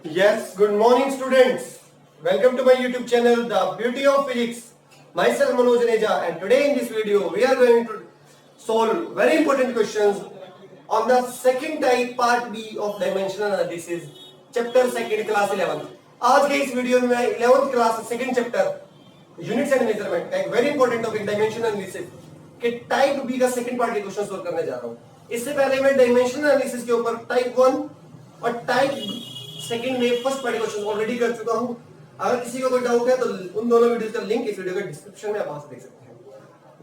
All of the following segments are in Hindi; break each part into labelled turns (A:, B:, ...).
A: Yes, good morning students. Welcome to my YouTube channel, The Beauty of Physics. Myself Manoj Neja, and today in this video we are going to solve very important questions on the second type part B of dimensional analysis, chapter second class 11. आज के इस वीडियो में मैं 11th class second chapter units and measurement का एक very important topic dimensional analysis के टाइप बी का सेकंड पार्ट के क्वेश्चन सॉल्व करने जा रहा हूं। इससे पहले मैं डायमेंशनल एनालिसिस के ऊपर टाइप 1 और टाइप सेकंड में फर्स्ट पार्ट क्वेश्चन ऑलरेडी कर चुका हूं। अगर किसी को कोई डाउट है तो उन दोनों वीडियोस का लिंक इस वीडियो के डिस्क्रिप्शन में आप वहां से देख सकते हैं।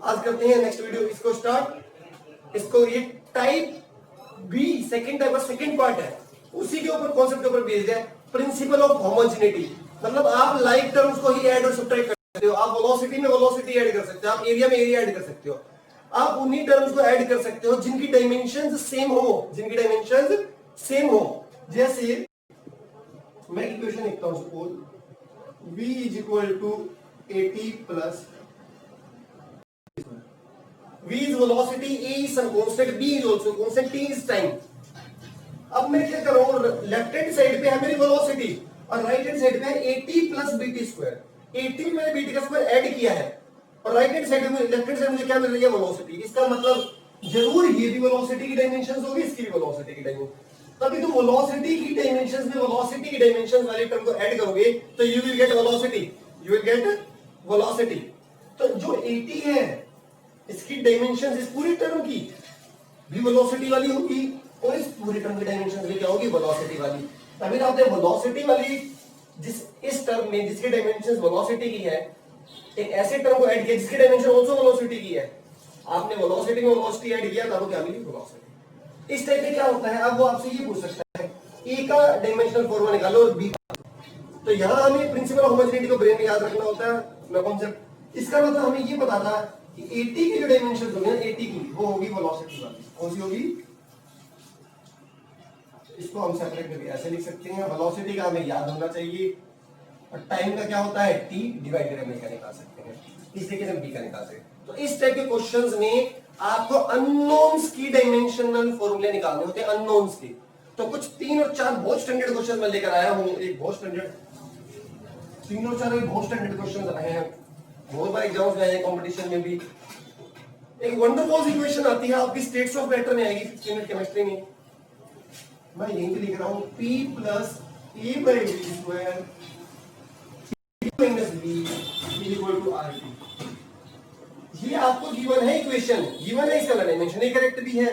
A: आज करते हैं नेक्स्ट वीडियो इसको स्टार्ट। इसको ये टाइप बी सेकंड टाइप का सेकंड पार्ट है, उसी के ऊपर कॉन्सेप्ट के ऊपर बेस्ड है प्रिंसिपल ऑफ होमोजेनिटी। मतलब आप लाइक टर्म्स को ही ऐड और सब्ट्रैक्ट कर सकते हो, आप वेलोसिटी में वेलोसिटी ऐड कर सकते हो, आप एरिया में एरिया ऐड कर सकते हो, आप उन्हीं टर्म्स को ऐड कर सकते हो जिनकी डायमेंशंस सेम हो, जिनकी डायमेंशंस सेम हो। जैसे मैं इक्वेशन लिखता हूं, suppose v is equal to 80 plus v is velocity, a is some constant, b is also constant, t is time। अब मैं क्या करूं, लेफ्ट हैंड साइड पे है मेरी वेलोसिटी और राइट हैंड साइड पे है 80 प्लस bt स्क्वायर। 80 में bt का स्क्वायर ऐड किया है और राइट हैंड साइड में लेफ्ट हैंड साइड मुझे क्या मिल रही है, वेलोसिटी। इसका मतलब जरूर ये भी वेलोसिटी की डायमेंशंस होगी, इसकी भी वेलोसिटी की डायमेंशन। तभी तुम वेलोसिटी की डायमेंशंस में वेलोसिटी की डायमेंशंस वाले टर्म को ऐड करोगे तो you will get velocity, you will get velocity. तो जो 80 है इसकी डायमेंशंस इस पूरी टर्म की भी वेलोसिटी वाली होगी और इस पूरी टर्म की डायमेंशंस भी क्या होगी, वेलोसिटी वाली। तभी तो आपने वेलोसिटी वाली जिस इस टर्म में जिसकी डायमेंशंस वेलोसिटी की है, एक ऐसे टर्म को ऐड किया जिसकी डायमेंशन आल्सो वेलोसिटी की है। आपने वेलोसिटी में वेलोसिटी ऐड किया तब क्या मिली, वेलोसिटी। इस टाइप में क्या होता है, अब वो आपसे ये पूछ सकता है ए का डायमेंशनल फॉर्मूला निकालो और बी का। तो यहां हमें प्रिंसिपल ऑफ होमोजेनिटी को ब्रेन में याद रखना होता है ना कॉन्सेप्ट। इसका मतलब हमें ये पता था कि 80 की जो डायमेंशन होगी ना, 80 की वो होगी वेलोसिटी वाली। कौन सी होगी, इसको हम सेपरेट करके ऐसे लिख सकते हैं, वेलोसिटी का हमें याद होना चाहिए और टाइम का क्या होता है, t डिवाइडेड हम का निकाल सकते हैं, इस तरीके से हम b का निकाल सकते हैं। तो इस टाइप के क्वेश्चंस में आपको अननोन्स की डायमेंशनल फॉर्मूले निकालने होते हैं, अननोन्स के। तो कुछ 3 और 4 बहुत स्टैंडर्ड क्वेश्चन मैं लेकर आया हूं, एक बहुत स्टैंडर्ड 3 और 4 बहुत स्टैंडर्ड क्वेश्चन रहे हैं, बहुत बार एग्जाम्स में आए हैं, कंपटीशन में भी। एक वंडरफुल इक्वेशन आती है आपकी स्टेट्स ऑफ मैटर में आएगी 15 मिनट केमिस्ट्री में। मैं यहीं पे लिख रहा हूं p plus a by v square minus b equal to RT। ये आपको गिवन है इक्वेशन, गिवन है, इसका डायमेंशन करेक्ट भी है।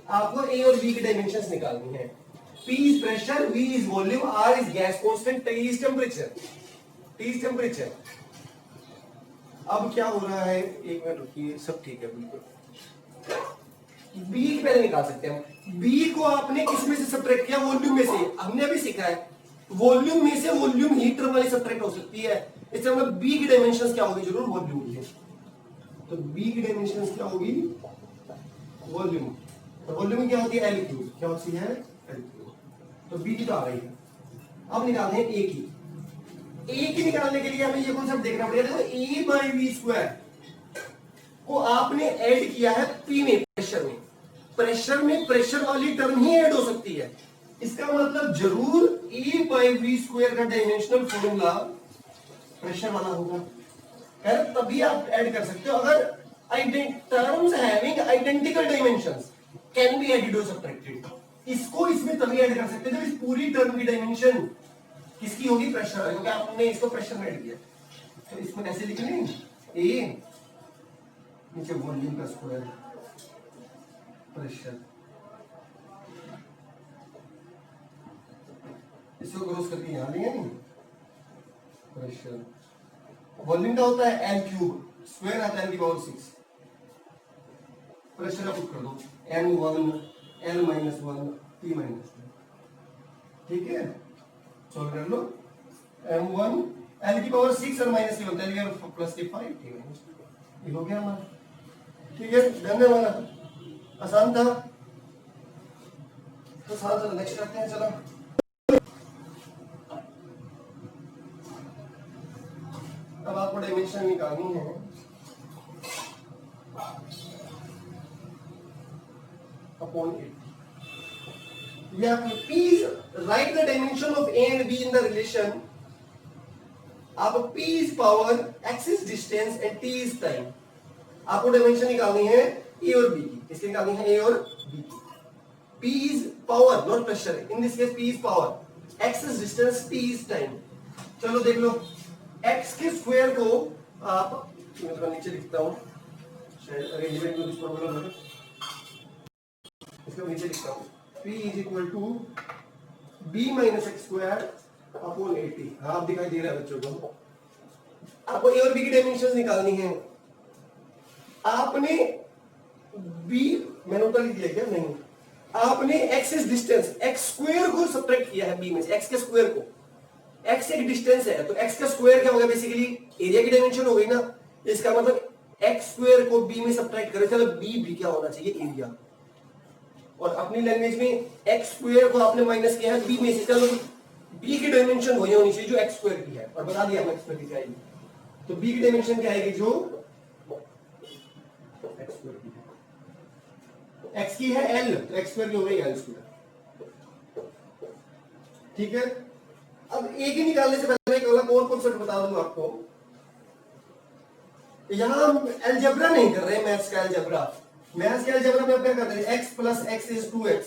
A: आपको a और b की डायमेंशंस निकालनी है। p is pressure, v is volume, r is gas constant, t is temperature, t is temperature. अब क्या हो रहा है, एक मिनट रुकिए, सब ठीक है बिल्कुल। b पहले निकाल सकते हैं हम। b को आपने किस में से सब्ट्रैक्ट किया, वॉल्यूम में से। हमने अभी सीखा है वॉल्यूम में से वॉल्यूम हीटर वाली सब्ट्रैक्ट हो सकती है। इससे मतलब b की डायमेंशंस क्या होगी, जरूर वॉल्यूम की। तो b की डायमेंशंस क्या होगी, वॉल्यूम। तो वॉल्यूम क्या होती है, L क्यूब। क्या होती है, L क्यूब। तो b की तो आ गई है। अब निकालते हैं a की। a की निकालने के लिए हमें ये कॉन्सेप्ट देखना पड़ेगा। देखो a बाई v स्क्वायर को आपने ऐड किया है p में, प्रेशर में। प्रेशर में प्रेशर वाली टर्म ही ऐड हो सकती है। इसका मतलब जरूर a बाई v स्क्वायर का डायमेंशनल फॉर्मूला प्रेशर वाला होगा, तभी आप ऐड कर सकते हो। अगर terms having identical dimensions can be added और सब्ट्रैक्टेड, इसको इसमें तभी ऐड कर सकते हैं जब इस पूरी टर्म की डायमेंशन किसकी होगी, प्रेशर वाली, क्योंकि आपने इसको प्रेशर में ऐड किया। तो इसको कैसे लिख लें, a नीचे वॉल्यूम का स्क्वायर प्रेशर, इसको क्रॉस करके यहां लेंगे नहीं, प्रेशर। वॉल्यूम का होता है L क्यूब, स्क्वायर आता है L की पावर 6। प्रेशर का पुट कर दो M1 L minus 1 P minus 2। ठीक है, सॉल्व कर लो। M1 L की पावर 6 और माइनस 3 होता है प्लस 5 T माइनस 2। ये हो गया हमारा। ठीक है, धन्यवाद, आसान था। तो साथ नेक्स्ट करते हैं, चलो। अब आपको डायमेंशन निकालनी है। अपॉन 80 या P write the dimension of A and B in the relation. आप P is power, X is distance and T is time. आपको डायमेंशन निकालनी है A और B की. किसकी निकालनी है? A और B की. P is power, not pressure. In this case P is power. X is distance, T is time. चलो देख लो. X के स्क्वायर को आप, मैं थोड़ा नीचे लिखता हूँ. शायद अरेंजमेंट में कुछ प्रॉब्लम है. इसको नीचे लिखता हूँ. P is equal to B minus x square upon 80. हाँ आप दिखाई दे रहा है बच्चों को. आपको A और B की डायमेंशंस निकालनी है. आपने B मैंने ऊपर लिख दिया क्या? नहीं. आपने x is distance, x square को सब्ट्रैक्ट किया है B में से, x के स्क्वायर को. x एक डिस्टेंस है तो x का स्क्वायर क्या होगा? बेसिकली एरिया की डायमेंशन हो गई ना. इसका मतलब x स्क्वायर को B में सब्ट्रैक्ट करें. चलो B क्या होना चाहिए? एरिया. और अपनी लैंग्वेज में x स्क्वायर को आपने माइनस किया है b में से. चलो b की डायमेंशन वही होनी चाहिए जो x स्क्वायर की है. और बता दिया हमने x स्क्वायर की क्या आएगी. तो b की डायमेंशन क्या आएगी? जो x स्क्वायर की है. x की है l तो x स्क्वायर की हो गई l स्क्वायर. ठीक है. अब a की निकालने से पहले एक अलग और कॉन्सेप्ट बता दूं आपको. यहां हम अलजेब्रा नहीं कर रहे, मैथ्स का अलजेब्रा. मैथ्स के अलजेब्रा में क्या करते हैं? x plus x is 2x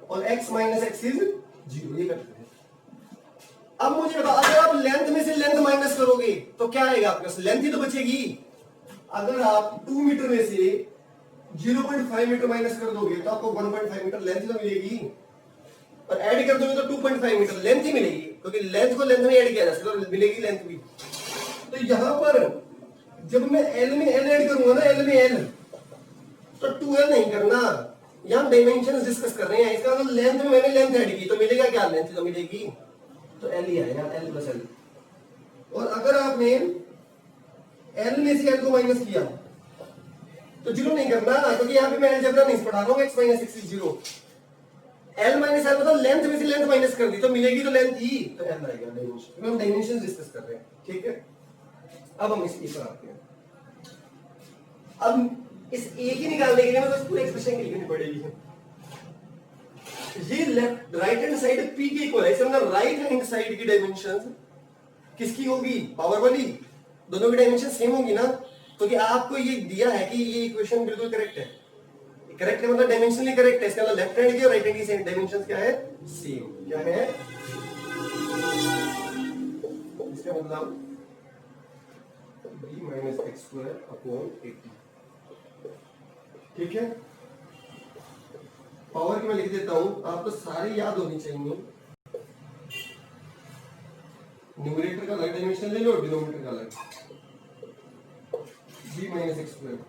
A: और x माइनस x इज 0. ये करते हैं. अब मुझे बताओ, अगर आप लेंथ में से लेंथ माइनस करोगे तो क्या आएगा आपके पास? लेंथ ही तो बचेगी. अगर आप 2 मीटर में से 0.5 मीटर माइनस कर दोगे तो आपको 1.5 मीटर लेंथ तो मिलेगी. और ऐड कर दोगे तो 2.5 मीटर लेंथ ही मिलेगी, क्योंकि लेंथ को लेंथ में ऐड किया जा सकता है तो मिलेगी लेंथ भी. तो यहां पर जब मैं l में l ऐड करूंगा ना, l में l तो 2l नहीं करना. यहां डायमेंशंस डिस्कस कर रहे हैं. इसका मतलब लेंथ में मैंने लेंथ ऐड की तो मिलेगा क्या? लेंथ तो मिलेगी. तो l ही आएगा, l प्लस l. और अगर आपने l में से l को माइनस किया तो 0 नहीं करना, क्योंकि यहां पे मैं अलजेब्रा नहीं पढ़ा रहा हूं. x minus x is 0. l minus l मतलब लेंथ में से लेंथ माइनस कर दी तो मिलेगी तो लेंथ ही. तो l आएगा डायमेंशन. हम डायमेंशंस डिस्कस कर रहे हैं. ठीक है. अब हम इस पर आते हैं. अब इस a की निकालने के लिए मतलब पूरे एक्सप्रेशन की लिखनी पड़ेगी. ये left right hand side p के इक्वल है. इसका मतलब राइट हैंड साइड की डायमेंशंस किसकी होगी? पावर वाली. दोनों की डायमेंशन सेम होगी ना, क्योंकि आपको ये दिया है कि ये इक्वेशन बिल्कुल करेक्ट है. करेक्ट है मतलब डायमेंशनली करेक्ट है. इसका मतलब लेफ्ट हैंड की और राइट हैंड की सेम डायमेंशंस क्या है? सेम. क्या है इसका मतलब? b minus x square upon 80. ठीक है. पावर की मैं लिख देता हूं, आपको सारी याद होनी चाहिए. न्यूमरेटर का अलग डायमेंशन ले लो और डिनोमिनेटर का अलग. b minus x square.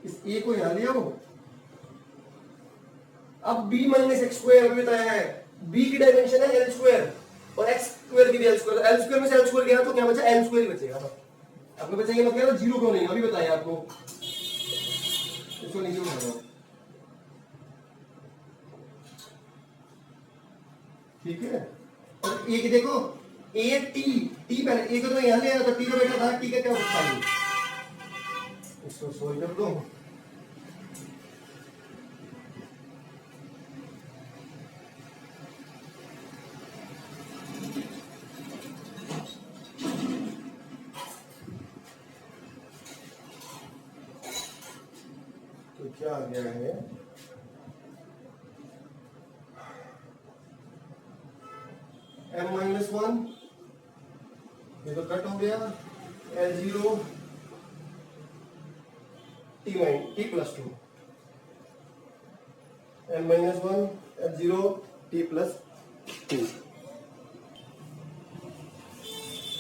A: इस a को यहां ले आओ. अब b minus x square अभी बताया है. b की डायमेंशन है l स्क्वायर और x स्क्वायर की भी l स्क्वायर. l स्क्वायर में से l स्क्वायर गया तो क्या बचा? l स्क्वायर ही बचेगा. आपको बचा ये मतलब 0 क्यों नहीं? अभी बताया आपको. इसको नीचे उठा दो. ठीक है. और एक देखो a t पहले a को तो यहां ले आया था. t का बेटा था. t का क्या होता है? इसको सोल्व कर दो. तो क्या आ गया है? m-1 ये तो कट हो गया. l0 t plus 2. m-1 l0 t plus 2.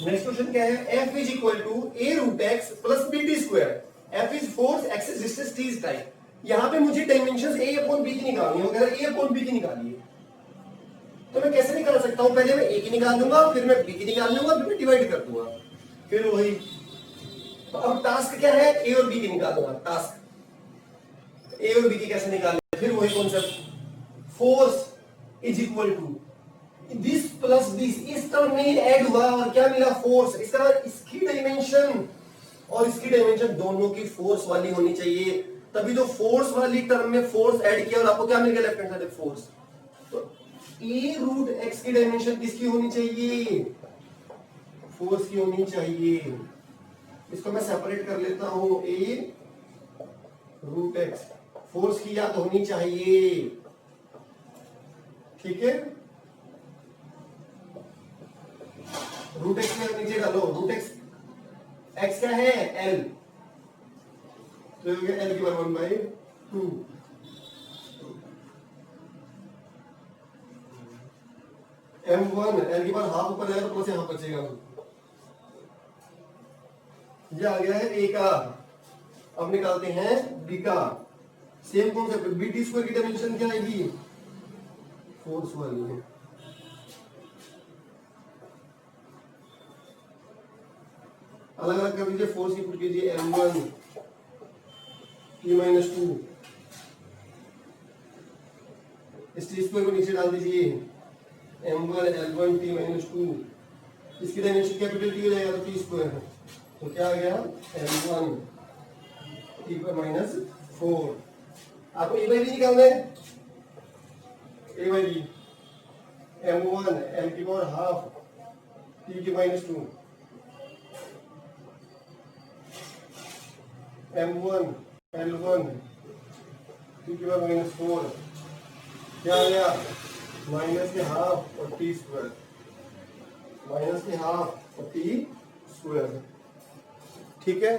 A: Next question क्या है? f is equal to a root x plus bt square. f is force, x is distance, t is time. यहां पे मुझे डायमेंशंस a अपॉन b की निकालनी है. अगर a अपॉन b की निकालिए तो मैं कैसे निकाल सकता हूं? पहले मैं a की निकाल दूंगा, फिर मैं b की निकाल लूंगा, फिर मैं डिवाइड कर दूंगा, फिर वही. तो अब टास्क क्या है? a और b की निकाल दूंगा. टास्क a और b की कैसे निकालें? फिर वही concept. Force is equal to this plus this. इस टर्म में ऐड हुआ और क्या मिला? फोर्स. इसका इसकी डायमेंशन और इसकी डायमेंशन दोनों की फोर्स वाली होनी चाहिए. तभी तो फोर्स वाली टर्म में फोर्स ऐड किया और आपको क्या मिल गया लेफ्ट हैंड साइड फोर्स। तो ए रूट एक्स की डायमेंशन किसकी होनी चाहिए, फोर्स की होनी चाहिए। इसको मैं सेपरेट कर लेता हूं, ए रूट एक्स फोर्स की याद होनी चाहिए, ठीक है। रूट एक्स में नीचे डालो, रूट एक्स एक्स क्या है एल, तो एल की बराबर 1/2 m1 एल की बार हाफ ऊपर जाएगा तो प्लस यहां बचेगा, ये आ गया है ए का। अब निकालते हैं बी का। Same concept, B T square की डायमेंशन क्या आएगी, फोर्स वाली है। अलग अलग कर दीजिए, फोर्स की पुट कीजिए m1 t-2, इस टी स्क्वायर को नीचे डाल दीजिए, m1 l1 t-2, इसकी डायमेंशन कैपिटल टी हो जाएगा तो टी स्क्वायर है, तो क्या आ गया m1 t-4। आपको ए बाई बी निकालना है, ए बाई बी m1 l की power half t-2 m1 l1 t-4 क्या आ गया माइनस के हाफ और टी स्क्वायर, माइनस के हाफ और टी स्क्वायर, ठीक है।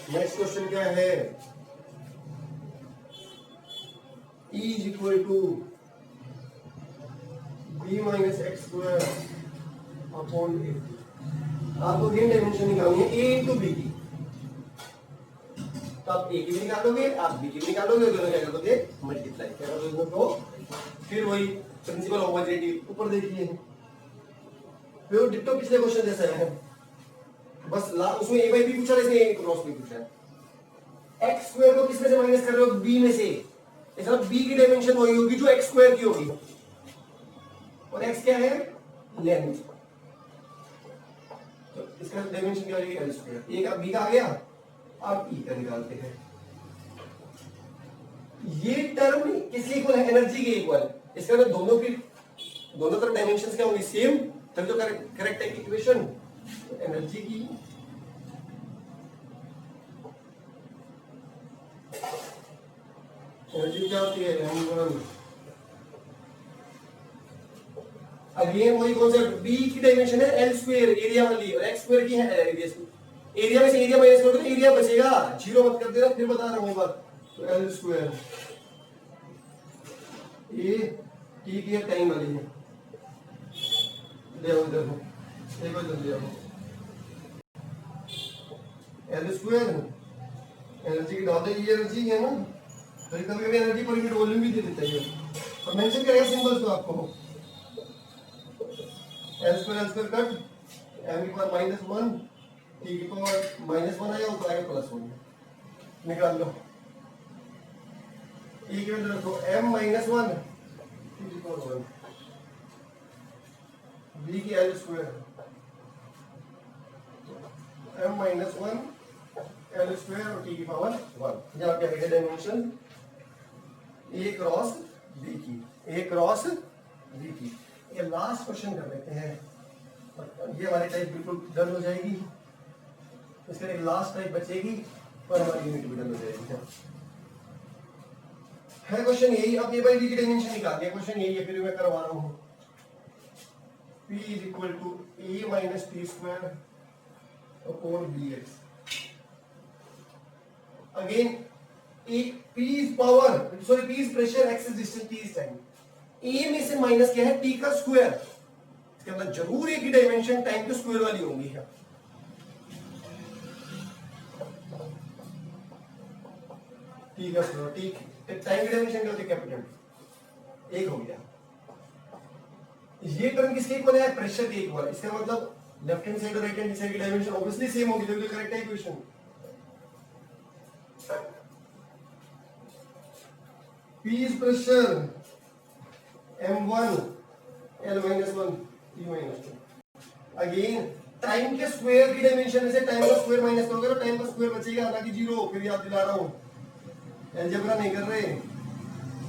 A: नेक्स्ट क्वेश्चन क्या है, E is equal to B minus X square upon A. आपको गेन डायमेंशन निकालनी है ए इंटू बी की, तो आप ए की भी निकालोगे, आप बी की भी निकालोगे, दोनों क्या करोगे मल्टीप्लाई करोगे दोनों को, फिर वही प्रिंसिपल होमोजेनिटी ऊपर देखिए, फिर डिट्टो पिछले क्वेश्चन जैसा है, बस उसमें ए बाई बी पूछा, इसमें ए क्रॉस बी पूछा है। एक्स स्क्वायर को किस में से माइनस कर रहे हो, बी में से, इसका बी की डायमेंशन वही होगी जो एक्स स्क्वायर की होगी, और एक्स क्या है लेंथ, तो इसका डायमेंशन क्या होगी एल स्क्वायर। ए का बी का आ गया, अब ई का निकालते हैं। ये टर्म किसके इक्वल है, एनर्जी के इक्वल, इसका मतलब दोनों की दोनों तरफ डायमेंशंस क्या होंगी सेम, तभी तो करेक्ट है इक्वेशन। तो एनर्जी की एनर्जी क्या होती है m1, अगेन वही कॉन्सेप्ट, बी की डायमेंशन है एल स्क्वायर एरिया वाली, और एक्स स्क्वायर की है एरिया, एरिया में से एरिया माइनस करोगे तो एरिया बचेगा, जीरो मत कर देना, फिर बता रहा हूं बात। तो एल स्क्वायर ये टी की टाइम वाली है, ले आओ इधर एक बार जल्दी आओ, एल स्क्वायर एनर्जी की डालते, ये एनर्जी है ना, तो कभी कभी एनर्जी पर यूनिट वॉल्यूम भी दे देता है, और मेंशन करेगा सिंबल्स तो आपको एल स्क्वायर कट एम की पावर -1 टी की पावर -1 आया, ऊपर आएगा +1, निकाल लो। ई के अंदर रखो m -1 टी की पावर 1, बी की L square m -1 L square और टी की पावर 1, यहाँ क्या है डायमेंशन ए क्रॉस बी की, ए क्रॉस बी की। ये लास्ट क्वेश्चन कर लेते हैं, ये हमारी टाइप बिल्कुल डन हो जाएगी, इसके लिए लास्ट टाइप बचेगी और हमारी यूनिट भी डन हो जाएगी। है क्वेश्चन यही, अब ये बाई बी की डायमेंशन निकालनी है, क्वेश्चन यही है, फिर मैं करवा रहा हूं। P is equal to A minus T square upon B X. Again P is power, sorry P is pressure, x is distance, T is time. A में से माइनस क्या है T का स्क्वायर, इसके अंदर जरूर एक ही डायमेंशन टाइम के स्क्वायर वाली होंगी है। T का स्क्वायर, T टाइम की डायमेंशन क्या होती है कैपिटल, एक हो गया। ये टर्म किसके इक्वल है, प्रेशर के इक्वल, इसका मतलब लेफ्ट हैंड साइड और राइट हैंड साइड की डायमेंशन ऑब्वियसली सेम होगी, तो करेक्ट है equation. P is pressure, M1 L -1 T -2, again time के स्क्वायर की डायमेंशन में से टाइम का स्क्वायर माइनस करोगे तो टाइम का स्क्वायर बचेगा, ना कि जीरो। फिर याद दिला रहा हूं, अलजेब्रा नहीं कर रहे।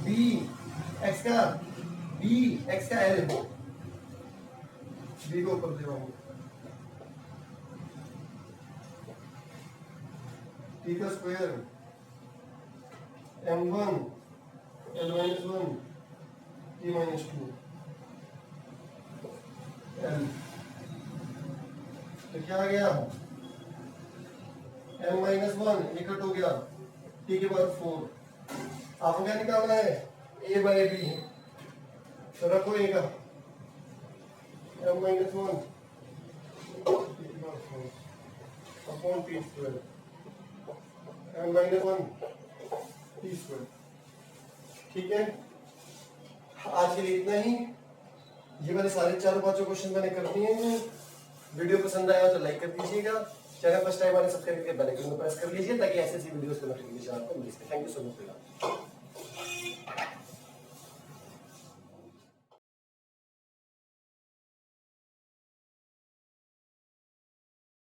A: बी एक्स का एल, बी को ऊपर दे रहा हूं, टी का square m1 l-1 t-2 l, तो क्या आ गया, m-1 ये कट हो गया, t के बाद 4। आपको क्या निकालना है, a बाई b, तो रखो a का m-1 upon t square m-1 t square. ठीक है, आज के लिए इतना ही। ये वाले सारे 4-5 क्वेश्चन मैंने कर दिए हैं। वीडियो पसंद आया तो लाइक कर दीजिएगा, चैनल फर्स्ट टाइम आने सब्सक्राइब करके बेल आइकन को प्रेस कर लीजिए ताकि ऐसे ऐसी वीडियोस का नोटिफिकेशन आपको मिल सके। Thank you so much.